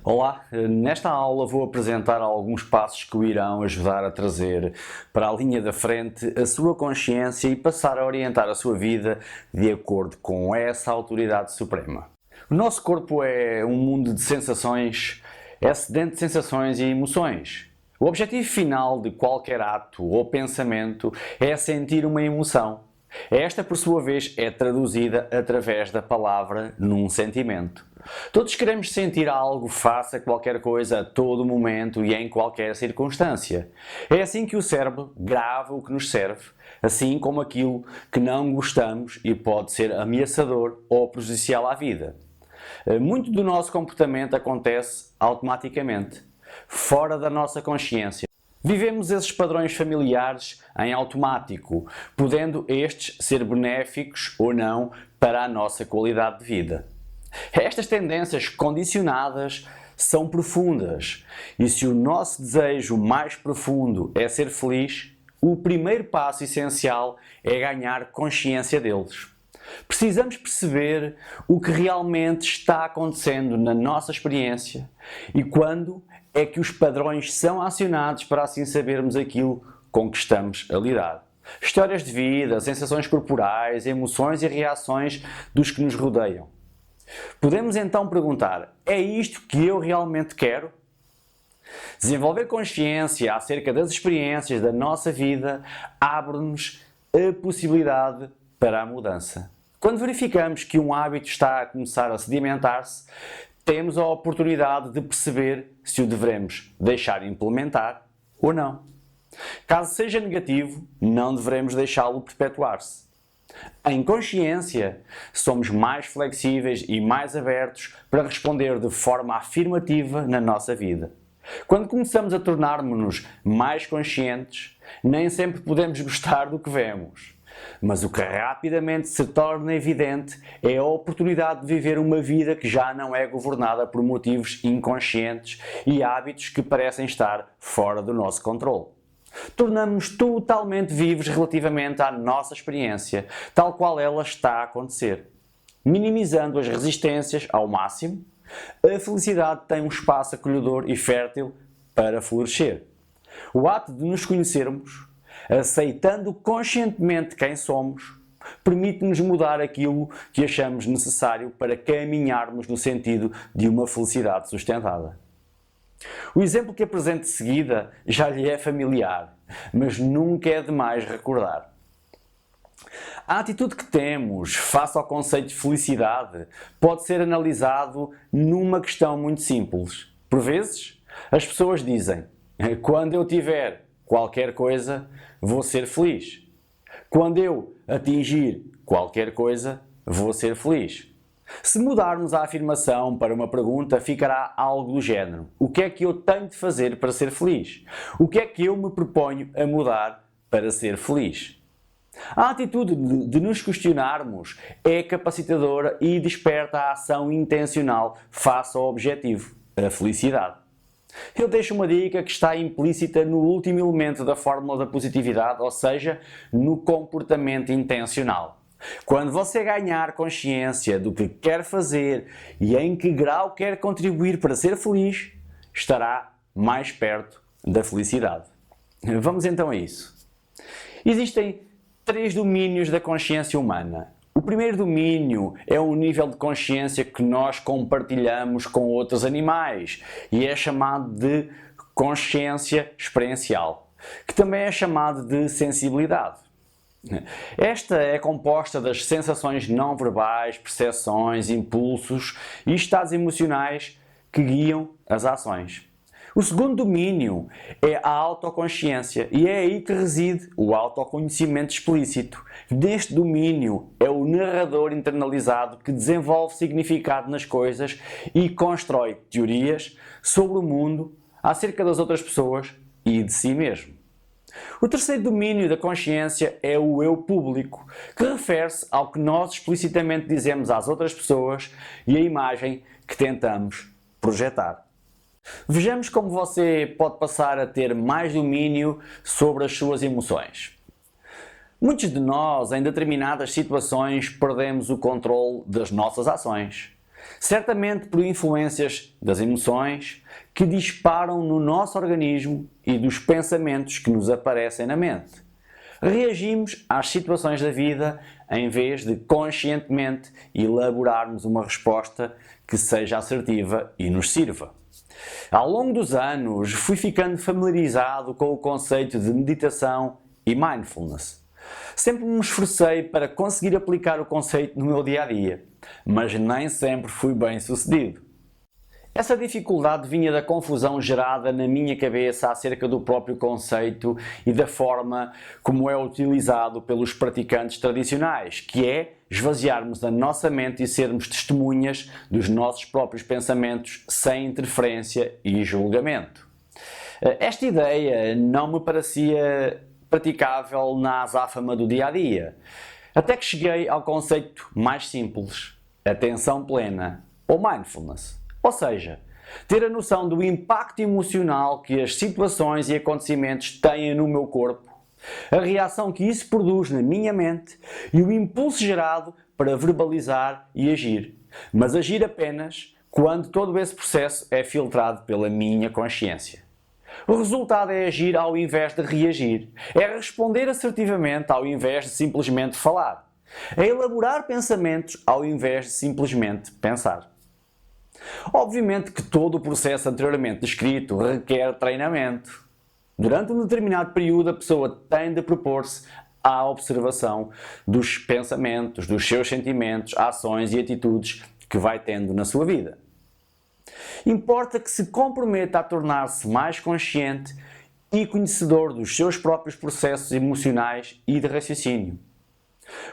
Olá, nesta aula vou apresentar alguns passos que o irão ajudar a trazer para a linha da frente a sua consciência e passar a orientar a sua vida de acordo com essa autoridade suprema. O nosso corpo é um mundo de sensações, é sedento de sensações e emoções. O objetivo final de qualquer ato ou pensamento é sentir uma emoção. Esta, por sua vez, é traduzida através da palavra num sentimento. Todos queremos sentir algo face a qualquer coisa a todo momento e em qualquer circunstância. É assim que o cérebro grava o que nos serve, assim como aquilo que não gostamos e pode ser ameaçador ou prejudicial à vida. Muito do nosso comportamento acontece automaticamente, fora da nossa consciência. Vivemos esses padrões familiares em automático, podendo estes ser benéficos ou não para a nossa qualidade de vida. Estas tendências condicionadas são profundas e se o nosso desejo mais profundo é ser feliz, o primeiro passo essencial é ganhar consciência deles. Precisamos perceber o que realmente está acontecendo na nossa experiência e quando é que os padrões são acionados para assim sabermos aquilo com que estamos a lidar. Histórias de vida, sensações corporais, emoções e reações dos que nos rodeiam. Podemos então perguntar, é isto que eu realmente quero? Desenvolver consciência acerca das experiências da nossa vida abre-nos a possibilidade para a mudança. Quando verificamos que um hábito está a começar a sedimentar-se, temos a oportunidade de perceber se o devemos deixar implementar ou não. Caso seja negativo, não devemos deixá-lo perpetuar-se. Em consciência, somos mais flexíveis e mais abertos para responder de forma afirmativa na nossa vida. Quando começamos a tornar-nos mais conscientes, nem sempre podemos gostar do que vemos. Mas o que rapidamente se torna evidente é a oportunidade de viver uma vida que já não é governada por motivos inconscientes e hábitos que parecem estar fora do nosso controle. Tornamos-nos totalmente vivos relativamente à nossa experiência, tal qual ela está a acontecer. Minimizando as resistências ao máximo, a felicidade tem um espaço acolhedor e fértil para florescer. O ato de nos conhecermos, aceitando conscientemente quem somos, permite-nos mudar aquilo que achamos necessário para caminharmos no sentido de uma felicidade sustentada. O exemplo que apresento de seguida já lhe é familiar, mas nunca é demais recordar. A atitude que temos face ao conceito de felicidade pode ser analisado numa questão muito simples. Por vezes, as pessoas dizem, quando eu tiver qualquer coisa, vou ser feliz. Quando eu atingir qualquer coisa, vou ser feliz. Se mudarmos a afirmação para uma pergunta, ficará algo do género. O que é que eu tenho de fazer para ser feliz? O que é que eu me proponho a mudar para ser feliz? A atitude de nos questionarmos é capacitadora e desperta a ação intencional face ao objetivo, a felicidade. Eu deixo uma dica que está implícita no último elemento da fórmula da positividade, ou seja, no comportamento intencional. Quando você ganhar consciência do que quer fazer e em que grau quer contribuir para ser feliz, estará mais perto da felicidade. Vamos então a isso. Existem 3 domínios da consciência humana. O primeiro domínio é o nível de consciência que nós compartilhamos com outros animais e é chamado de consciência experiencial, que também é chamado de sensibilidade. Esta é composta das sensações não verbais, percepções, impulsos e estados emocionais que guiam as ações. O segundo domínio é a autoconsciência e é aí que reside o autoconhecimento explícito. Neste domínio é o narrador internalizado que desenvolve significado nas coisas e constrói teorias sobre o mundo, acerca das outras pessoas e de si mesmo. O terceiro domínio da consciência é o eu público, que refere-se ao que nós explicitamente dizemos às outras pessoas e a imagem que tentamos projetar. Vejamos como você pode passar a ter mais domínio sobre as suas emoções. Muitos de nós, em determinadas situações, perdemos o controle das nossas ações. Certamente por influências das emoções que disparam no nosso organismo e dos pensamentos que nos aparecem na mente. Reagimos às situações da vida em vez de conscientemente elaborarmos uma resposta que seja assertiva e nos sirva. Ao longo dos anos, fui ficando familiarizado com o conceito de meditação e mindfulness. Sempre me esforcei para conseguir aplicar o conceito no meu dia-a-dia, mas nem sempre fui bem sucedido. Essa dificuldade vinha da confusão gerada na minha cabeça acerca do próprio conceito e da forma como é utilizado pelos praticantes tradicionais, que é esvaziarmos a nossa mente e sermos testemunhas dos nossos próprios pensamentos sem interferência e julgamento. Esta ideia não me parecia praticável na azáfama do dia-a-dia, até que cheguei ao conceito mais simples, atenção plena ou mindfulness. Ou seja, ter a noção do impacto emocional que as situações e acontecimentos têm no meu corpo, a reação que isso produz na minha mente e o impulso gerado para verbalizar e agir, mas agir apenas quando todo esse processo é filtrado pela minha consciência. O resultado é agir ao invés de reagir, é responder assertivamente ao invés de simplesmente falar, é elaborar pensamentos ao invés de simplesmente pensar. Obviamente que todo o processo anteriormente descrito requer treinamento. Durante um determinado período, a pessoa tem de propor-se à observação dos pensamentos, dos seus sentimentos, ações e atitudes que vai tendo na sua vida. Importa que se comprometa a tornar-se mais consciente e conhecedor dos seus próprios processos emocionais e de raciocínio.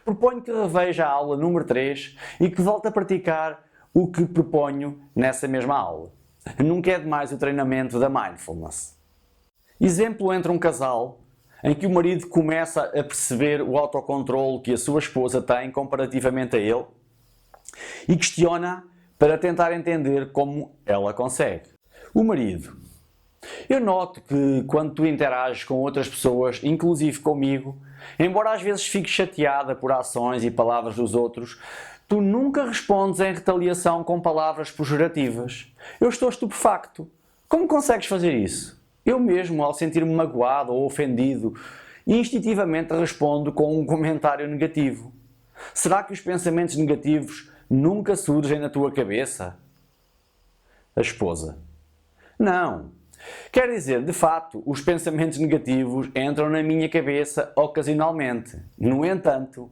Proponho que reveja a aula número 3 e que volte a praticar o que proponho nessa mesma aula. Nunca é demais o treinamento da mindfulness. Exemplo entre um casal em que o marido começa a perceber o autocontrole que a sua esposa tem comparativamente a ele e questiona para tentar entender como ela consegue. O marido: eu noto que quando tu interages com outras pessoas, inclusive comigo, embora às vezes fiques chateada por ações e palavras dos outros, tu nunca respondes em retaliação com palavras pejorativas. Eu estou estupefacto. Como consegues fazer isso? Eu mesmo, ao sentir-me magoado ou ofendido, instintivamente respondo com um comentário negativo. Será que os pensamentos negativos nunca surgem na tua cabeça? A esposa: não. Quer dizer, de facto, os pensamentos negativos entram na minha cabeça ocasionalmente. No entanto,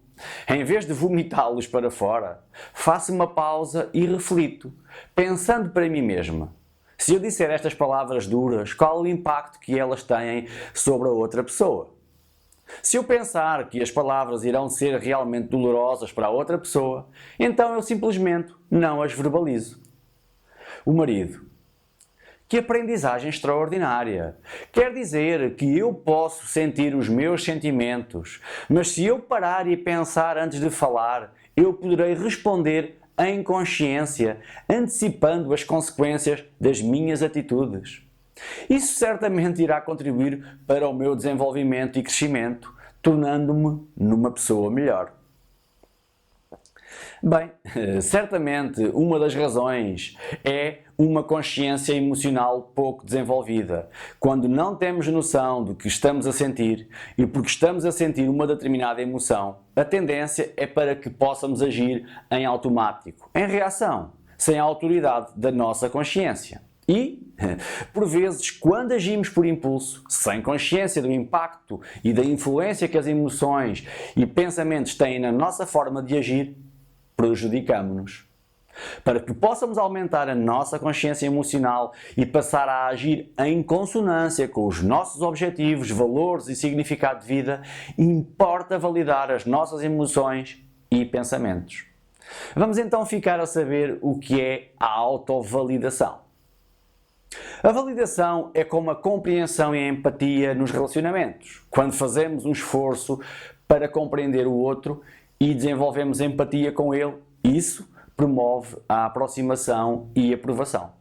em vez de vomitá-los para fora, faço uma pausa e reflito, pensando para mim mesma: se eu disser estas palavras duras, qual o impacto que elas têm sobre a outra pessoa? Se eu pensar que as palavras irão ser realmente dolorosas para a outra pessoa, então eu simplesmente não as verbalizo. O marido: que aprendizagem extraordinária! Quer dizer que eu posso sentir os meus sentimentos, mas se eu parar e pensar antes de falar, eu poderei responder em consciência, antecipando as consequências das minhas atitudes. Isso certamente irá contribuir para o meu desenvolvimento e crescimento, tornando-me numa pessoa melhor. Bem, certamente uma das razões é uma consciência emocional pouco desenvolvida. Quando não temos noção do que estamos a sentir e porque estamos a sentir uma determinada emoção, a tendência é para que possamos agir em automático, em reação, sem a autoridade da nossa consciência. E, por vezes, quando agimos por impulso, sem consciência do impacto e da influência que as emoções e pensamentos têm na nossa forma de agir, prejudicamos-nos. Para que possamos aumentar a nossa consciência emocional e passar a agir em consonância com os nossos objetivos, valores e significado de vida, importa validar as nossas emoções e pensamentos. Vamos então ficar a saber o que é a autovalidação. A validação é como a compreensão e a empatia nos relacionamentos. Quando fazemos um esforço para compreender o outro e desenvolvemos empatia com ele, isso promove a aproximação e aprovação.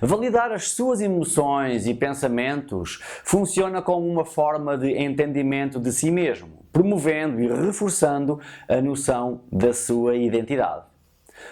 Validar as suas emoções e pensamentos funciona como uma forma de entendimento de si mesmo, promovendo e reforçando a noção da sua identidade.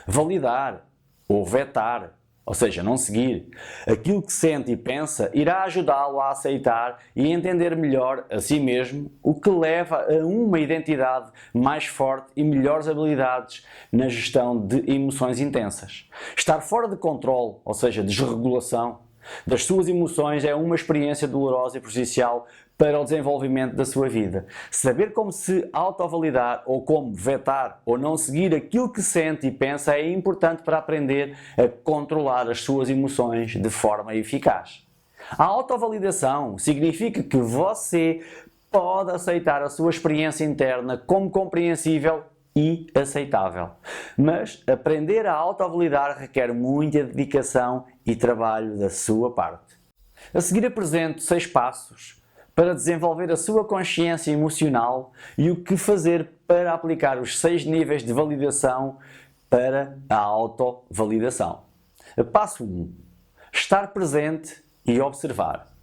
Validar ou vetar, ou seja, não seguir, aquilo que sente e pensa irá ajudá-lo a aceitar e entender melhor a si mesmo, o que leva a uma identidade mais forte e melhores habilidades na gestão de emoções intensas. Estar fora de controle, ou seja, desregulação, das suas emoções é uma experiência dolorosa e prejudicial para o desenvolvimento da sua vida. Saber como se autovalidar ou como vetar ou não seguir aquilo que sente e pensa é importante para aprender a controlar as suas emoções de forma eficaz. A autovalidação significa que você pode aceitar a sua experiência interna como compreensível e aceitável. Mas aprender a autovalidar requer muita dedicação e trabalho da sua parte. A seguir apresento 6 passos para desenvolver a sua consciência emocional e o que fazer para aplicar os 6 níveis de validação para a autovalidação. Passo 1. Estar presente e observar.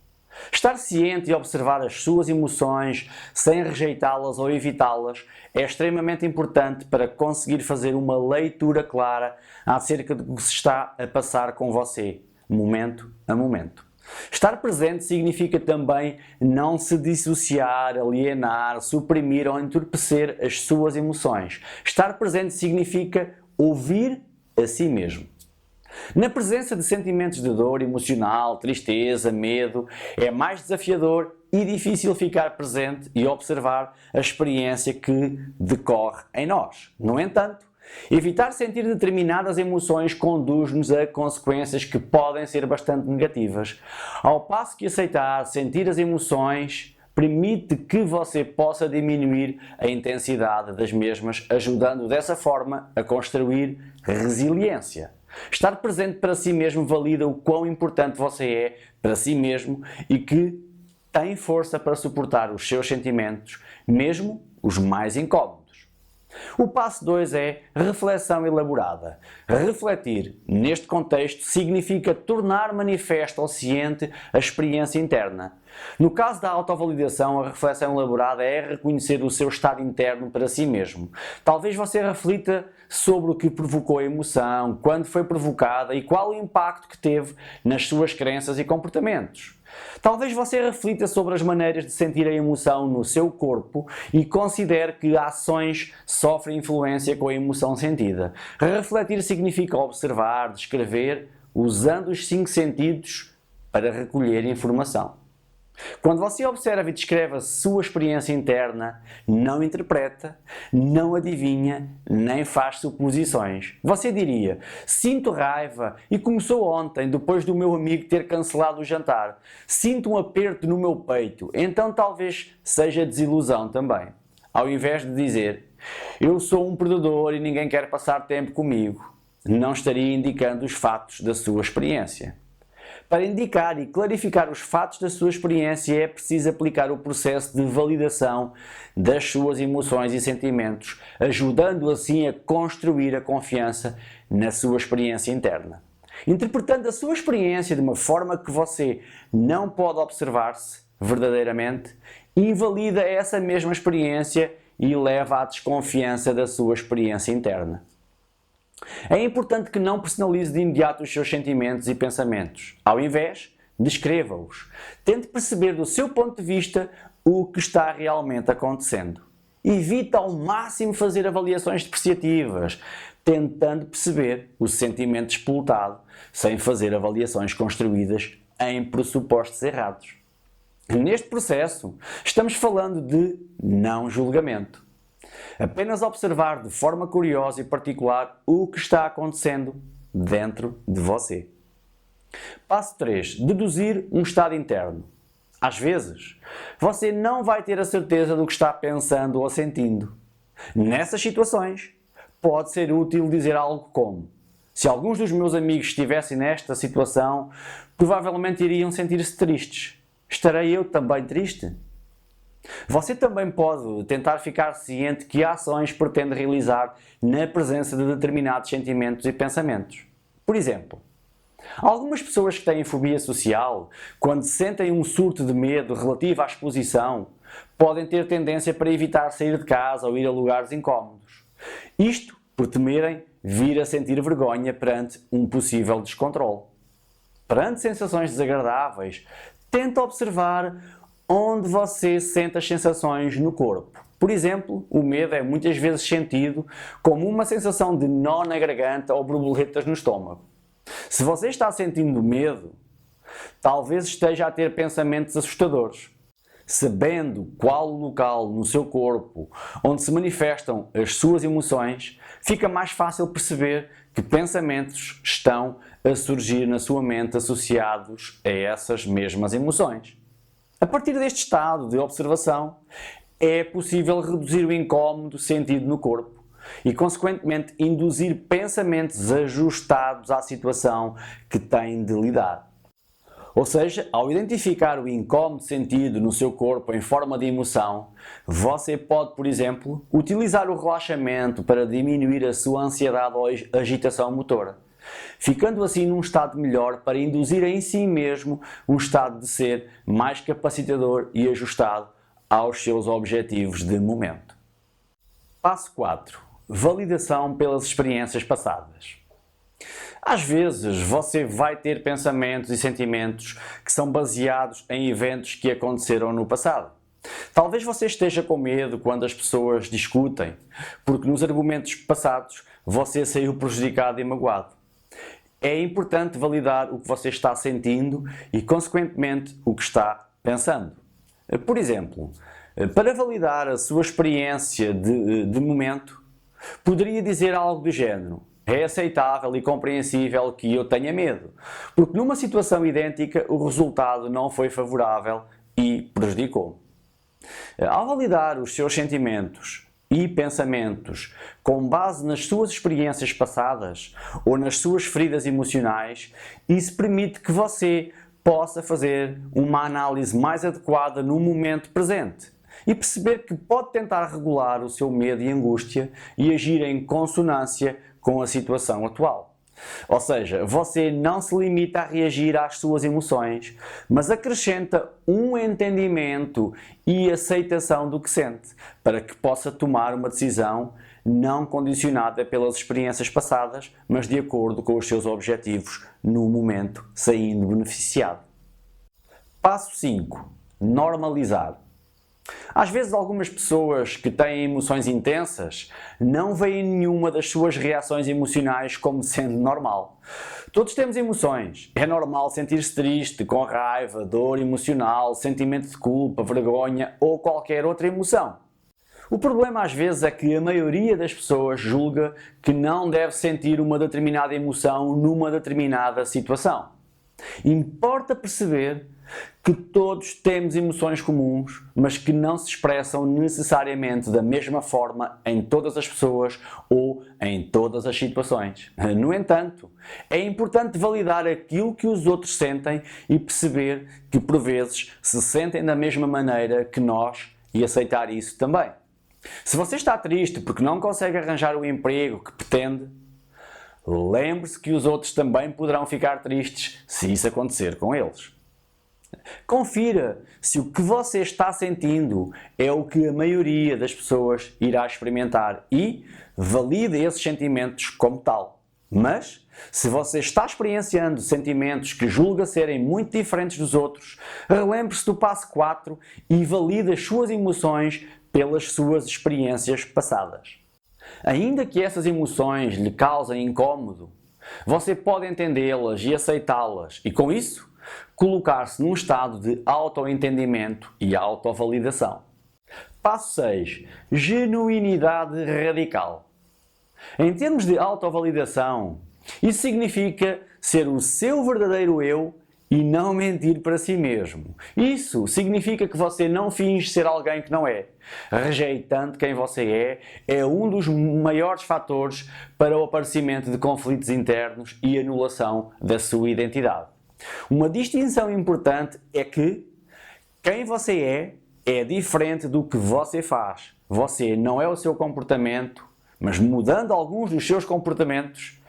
Estar ciente e observar as suas emoções sem rejeitá-las ou evitá-las é extremamente importante para conseguir fazer uma leitura clara acerca do que se está a passar com você, momento a momento. Estar presente significa também não se dissociar, alienar, suprimir ou entorpecer as suas emoções. Estar presente significa ouvir a si mesmo. Na presença de sentimentos de dor emocional, tristeza, medo, é mais desafiador e difícil ficar presente e observar a experiência que decorre em nós. No entanto, evitar sentir determinadas emoções conduz-nos a consequências que podem ser bastante negativas, ao passo que aceitar sentir as emoções permite que você possa diminuir a intensidade das mesmas, ajudando dessa forma a construir resiliência. Estar presente para si mesmo valida o quão importante você é para si mesmo e que tem força para suportar os seus sentimentos, mesmo os mais incómodos. O passo 2 é reflexão elaborada. Refletir, neste contexto, significa tornar manifesto ao ciente a experiência interna. No caso da autovalidação, a reflexão elaborada é reconhecer o seu estado interno para si mesmo. Talvez você reflita sobre o que provocou a emoção, quando foi provocada e qual o impacto que teve nas suas crenças e comportamentos. Talvez você reflita sobre as maneiras de sentir a emoção no seu corpo e considere que ações sofrem influência com a emoção sentida. Refletir significa observar, descrever, usando os 5 sentidos para recolher informação. Quando você observa e descreve a sua experiência interna, não interpreta, não adivinha, nem faz suposições. Você diria: sinto raiva e começou ontem, depois do meu amigo ter cancelado o jantar. Sinto um aperto no meu peito, então talvez seja desilusão também. Ao invés de dizer: eu sou um perdedor e ninguém quer passar tempo comigo, não estaria indicando os fatos da sua experiência. Para indicar e clarificar os fatos da sua experiência é preciso aplicar o processo de validação das suas emoções e sentimentos, ajudando assim a construir a confiança na sua experiência interna. Interpretando a sua experiência de uma forma que você não pode observar-se verdadeiramente, invalida essa mesma experiência e leva à desconfiança da sua experiência interna. É importante que não personalize de imediato os seus sentimentos e pensamentos. Ao invés, descreva-os. Tente perceber do seu ponto de vista o que está realmente acontecendo. Evite ao máximo fazer avaliações depreciativas, tentando perceber o sentimento despolutado, sem fazer avaliações construídas em pressupostos errados. Neste processo, estamos falando de não julgamento. Apenas observar de forma curiosa e particular o que está acontecendo dentro de você. Passo 3. Deduzir um estado interno. Às vezes, você não vai ter a certeza do que está pensando ou sentindo. Nessas situações, pode ser útil dizer algo como: se alguns dos meus amigos estivessem nesta situação, provavelmente iriam sentir-se tristes. Estarei eu também triste? Você também pode tentar ficar ciente que ações pretende realizar na presença de determinados sentimentos e pensamentos. Por exemplo, algumas pessoas que têm fobia social, quando sentem um surto de medo relativo à exposição, podem ter tendência para evitar sair de casa ou ir a lugares incómodos. Isto por temerem vir a sentir vergonha perante um possível descontrole. Perante sensações desagradáveis, tenta observar onde você sente as sensações no corpo. Por exemplo, o medo é muitas vezes sentido como uma sensação de nó na garganta ou borboletas no estômago. Se você está sentindo medo, talvez esteja a ter pensamentos assustadores. Sabendo qual o local no seu corpo onde se manifestam as suas emoções, fica mais fácil perceber que pensamentos estão a surgir na sua mente associados a essas mesmas emoções. A partir deste estado de observação, é possível reduzir o incómodo sentido no corpo e, consequentemente, induzir pensamentos ajustados à situação que tem de lidar. Ou seja, ao identificar o incómodo sentido no seu corpo em forma de emoção, você pode, por exemplo, utilizar o relaxamento para diminuir a sua ansiedade ou agitação motora, ficando assim num estado melhor para induzir em si mesmo um estado de ser mais capacitador e ajustado aos seus objetivos de momento. Passo 4. Validação pelas experiências passadas. Às vezes você vai ter pensamentos e sentimentos que são baseados em eventos que aconteceram no passado. Talvez você esteja com medo quando as pessoas discutem, porque nos argumentos passados você saiu prejudicado e magoado. É importante validar o que você está sentindo e, consequentemente, o que está pensando. Por exemplo, para validar a sua experiência de momento, poderia dizer algo do género: é aceitável e compreensível que eu tenha medo, porque numa situação idêntica o resultado não foi favorável e prejudicou-me. Ao validar os seus sentimentos e pensamentos com base nas suas experiências passadas ou nas suas feridas emocionais, isso permite que você possa fazer uma análise mais adequada no momento presente e perceber que pode tentar regular o seu medo e angústia e agir em consonância com a situação atual. Ou seja, você não se limita a reagir às suas emoções, mas acrescenta um entendimento e aceitação do que sente, para que possa tomar uma decisão não condicionada pelas experiências passadas, mas de acordo com os seus objetivos no momento, saindo beneficiado. Passo 5. Normalizar. Às vezes algumas pessoas que têm emoções intensas não veem nenhuma das suas reações emocionais como sendo normal. Todos temos emoções. É normal sentir-se triste, com raiva, dor emocional, sentimento de culpa, vergonha ou qualquer outra emoção. O problema às vezes é que a maioria das pessoas julga que não deve sentir uma determinada emoção numa determinada situação. Importa perceber que todos temos emoções comuns, mas que não se expressam necessariamente da mesma forma em todas as pessoas ou em todas as situações. No entanto, é importante validar aquilo que os outros sentem e perceber que por vezes se sentem da mesma maneira que nós e aceitar isso também. Se você está triste porque não consegue arranjar o emprego que pretende, lembre-se que os outros também poderão ficar tristes se isso acontecer com eles. Confira se o que você está sentindo é o que a maioria das pessoas irá experimentar e valide esses sentimentos como tal. Mas, se você está experienciando sentimentos que julga serem muito diferentes dos outros, relembre-se do passo 4 e valide as suas emoções pelas suas experiências passadas. Ainda que essas emoções lhe causem incômodo, você pode entendê-las e aceitá-las e, com isso, colocar-se num estado de autoentendimento e autovalidação. Passo 6. Genuinidade radical. Em termos de autovalidação, isso significa ser o seu verdadeiro eu e não mentir para si mesmo. Isso significa que você não finge ser alguém que não é. Rejeitando quem você é um dos maiores fatores para o aparecimento de conflitos internos e anulação da sua identidade. Uma distinção importante é que quem você é diferente do que você faz. Você não é o seu comportamento, mas mudando alguns dos seus comportamentos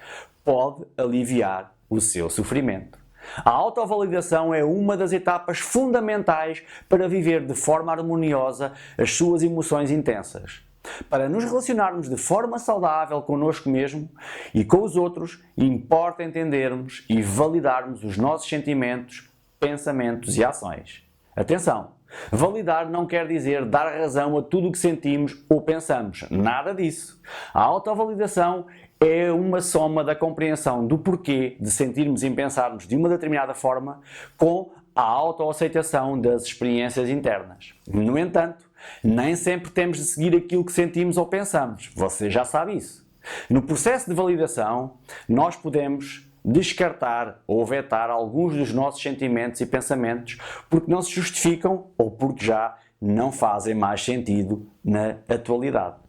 pode aliviar o seu sofrimento. A autovalidação é uma das etapas fundamentais para viver de forma harmoniosa as suas emoções intensas. Para nos relacionarmos de forma saudável connosco mesmo e com os outros, importa entendermos e validarmos os nossos sentimentos, pensamentos e ações. Atenção! Validar não quer dizer dar razão a tudo o que sentimos ou pensamos. Nada disso. A autovalidação é uma soma da compreensão do porquê de sentirmos e pensarmos de uma determinada forma com a autoaceitação das experiências internas. No entanto, nem sempre temos de seguir aquilo que sentimos ou pensamos. Você já sabe isso. No processo de validação, nós podemos descartar ou vetar alguns dos nossos sentimentos e pensamentos porque não se justificam ou porque já não fazem mais sentido na atualidade.